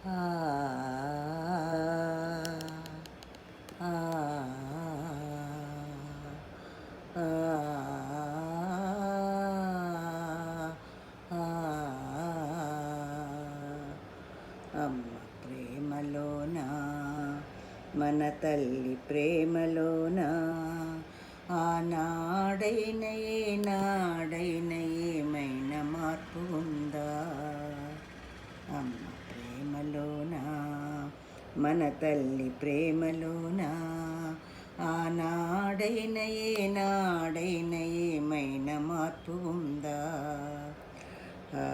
ఆ ఆ ఆ అమ్మ ప్రేమలోనా మన తల్లి ప్రేమలోనా ఆనాడైన ఏనాడైన ఏమైనా మార్పు ఉందా? అమ్మ ప్రేమలోనా మన తల్లి ప్రేమలోనా ఆనాడైన ఏనాడైన ఏమైనా మార్పు ఉందా? ఆ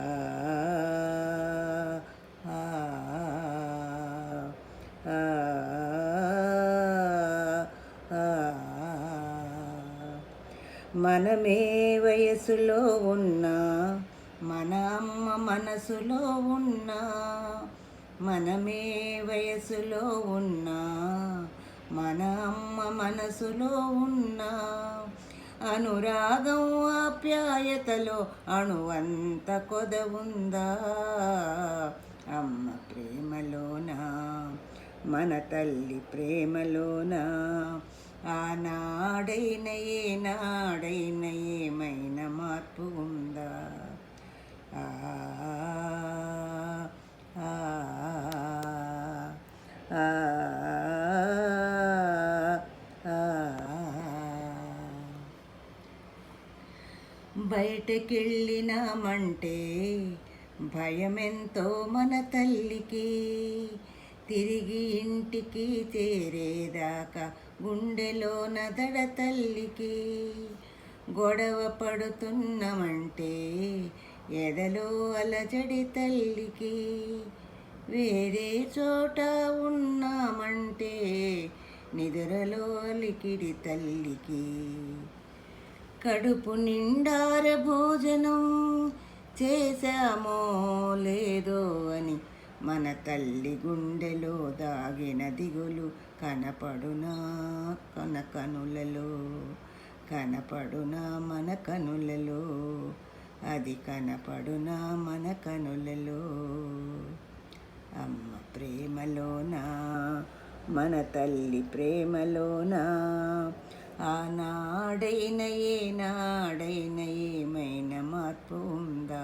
మనమే వయసులో ఉన్నా మన అమ్మ మనసులో ఉన్నా, మనమే వయసులో ఉన్నా మన అమ్మ మనసులో ఉన్నా, అనురాగం ఆప్యాయతలో అణువంత కొదవుందా? అమ్మ ప్రేమలోనా మన తల్లి ప్రేమలోనా ఆనాడైన ఏనాడైన ఏమైనా మార్పు ఉందా? ఆ ఆ ఆ బయటకెళ్ళినామంటే భయమెంతో మన తల్లికి, తిరిగి ఇంటికి చేరేదాకా గుండెలోన దడ తల్లికి, గొడవ పడుతున్నామంటే ఎదలో అలజడి తల్లికి, వేరే చోట ఉన్నామంటే నిద్రలో అలికిడి తల్లికి, కడుపు నిండార భోజనం చేశామో లేదో అని మన తల్లి గుండెలో దాగిన దిగులు కనపడునా కనులలో, కనపడునా మన కనులలో, అది కనపడునా మన కనులలో. అమ్మ ప్రేమలోనా మన తల్లి ప్రేమలోనా ఆనాడైన ఏనాడైన ఏమైనా మార్పు ఉందా?